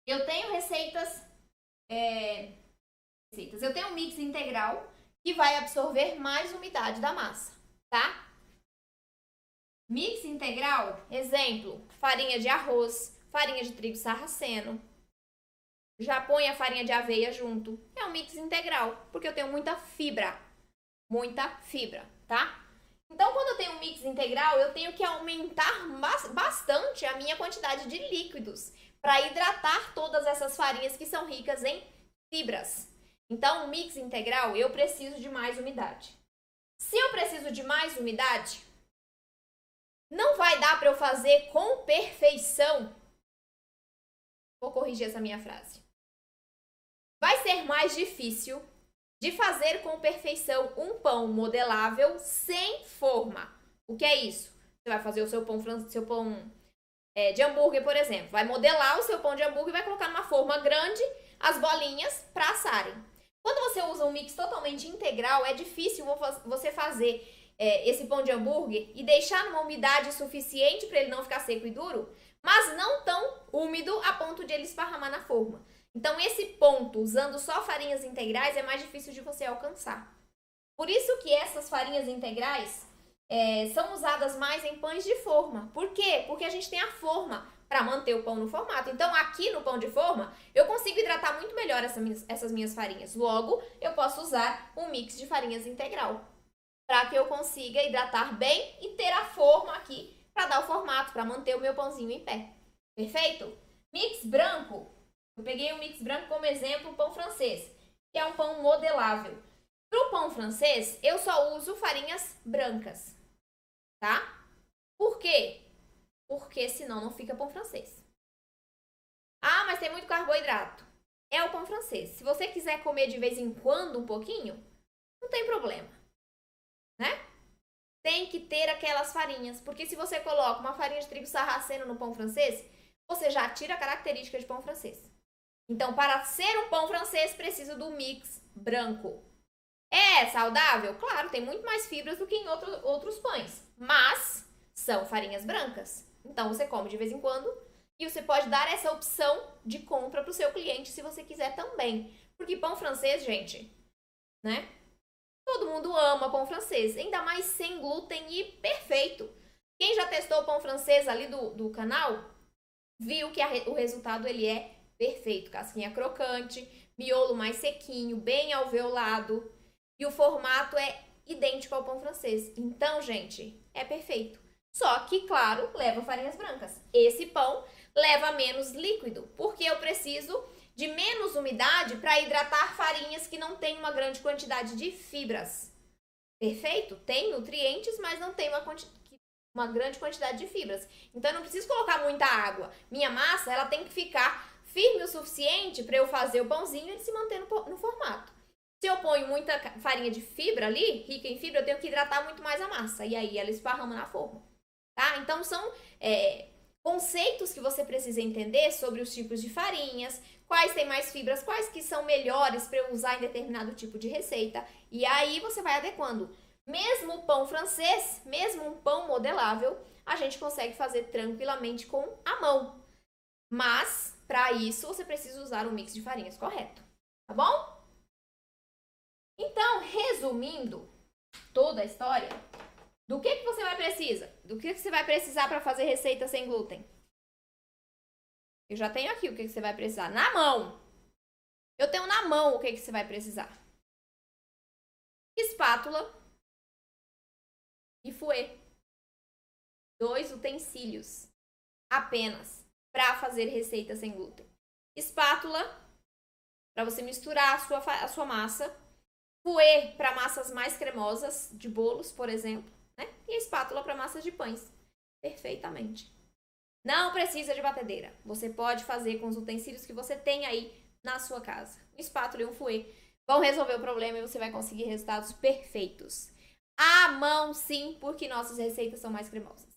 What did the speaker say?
Eu tenho receitas. Eu tenho um mix integral que vai absorver mais umidade da massa, tá? Mix integral, exemplo, farinha de arroz, farinha de trigo sarraceno. Já põe a farinha de aveia junto. É um mix integral, porque eu tenho muita fibra, tá? Então, quando eu tenho um mix integral, eu tenho que aumentar bastante a minha quantidade de líquidos para hidratar todas essas farinhas que são ricas em fibras. Então, o mix integral, eu preciso de mais umidade. Se eu preciso de mais umidade, não vai dar para eu fazer com perfeição. Vou corrigir essa minha frase. Vai ser mais difícil de fazer com perfeição um pão modelável sem forma. O que é isso? Você vai fazer o seu pão de hambúrguer, por exemplo. Vai modelar o seu pão de hambúrguer e vai colocar numa forma grande as bolinhas para assarem. Quando você usa um mix totalmente integral, é difícil você fazer esse pão de hambúrguer e deixar numa umidade suficiente para ele não ficar seco e duro, mas não tão úmido a ponto de ele esparramar na forma. Então, esse ponto, usando só farinhas integrais, é mais difícil de você alcançar. Por isso que essas farinhas integrais são usadas mais em pães de forma. Por quê? Porque a gente tem a forma para manter o pão no formato. Então, aqui no pão de forma, eu consigo hidratar muito melhor essas minhas farinhas. Logo, eu posso usar um mix de farinhas integral para que eu consiga hidratar bem e ter a forma aqui para dar o formato, para manter o meu pãozinho em pé. Perfeito? Mix branco. Eu peguei o mix branco como exemplo, o pão francês, que é um pão modelável. Para o pão francês, eu só uso farinhas brancas, tá? Por quê? Porque senão não fica pão francês. Ah, mas tem muito carboidrato. É o pão francês. Se você quiser comer de vez em quando um pouquinho, não tem problema, né? Tem que ter aquelas farinhas, porque se você coloca uma farinha de trigo sarraceno no pão francês, você já tira a característica de pão francês. Então, para ser um pão francês, precisa do mix branco. É saudável? Claro, tem muito mais fibras do que em outros pães, mas são farinhas brancas. Então, você come de vez em quando e você pode dar essa opção de compra para o seu cliente se você quiser também. Porque pão francês, gente, né? Todo mundo ama pão francês, ainda mais sem glúten e perfeito. Quem já testou o pão francês ali do canal, viu que o resultado ele é perfeito. Casquinha crocante, miolo mais sequinho, bem alveolado. E o formato é idêntico ao pão francês. Então, gente, é perfeito. Só que, claro, leva farinhas brancas. Esse pão leva menos líquido, porque eu preciso de menos umidade para hidratar farinhas que não têm uma grande quantidade de fibras. Perfeito? Tem nutrientes, mas não tem uma grande quantidade de fibras. Então, eu não preciso colocar muita água. Minha massa, ela tem que ficar firme o suficiente para eu fazer o pãozinho e ele se manter no formato. Se eu ponho muita farinha de fibra ali, rica em fibra, eu tenho que hidratar muito mais a massa. E aí ela esparrama na forma. Tá? Então, são conceitos que você precisa entender sobre os tipos de farinhas, quais têm mais fibras, quais que são melhores para eu usar em determinado tipo de receita. E aí você vai adequando. Mesmo o pão francês, mesmo um pão modelável, a gente consegue fazer tranquilamente com a mão. Mas, para isso, você precisa usar um mix de farinhas correto. Tá bom? Então, resumindo toda a história, do que você vai precisar? Do que você vai precisar para fazer receita sem glúten? Eu já tenho aqui o que você vai precisar. Na mão. Eu tenho na mão o que você vai precisar. Espátula e fouet. 2 utensílios apenas para fazer receita sem glúten. Espátula para você misturar a sua massa. Fouet para massas mais cremosas, de bolos, por exemplo, né? E a espátula para massas de pães. Perfeitamente. Não precisa de batedeira. Você pode fazer com os utensílios que você tem aí na sua casa. Um espátula e um fouet vão resolver o problema e você vai conseguir resultados perfeitos. À mão, sim, porque nossas receitas são mais cremosas.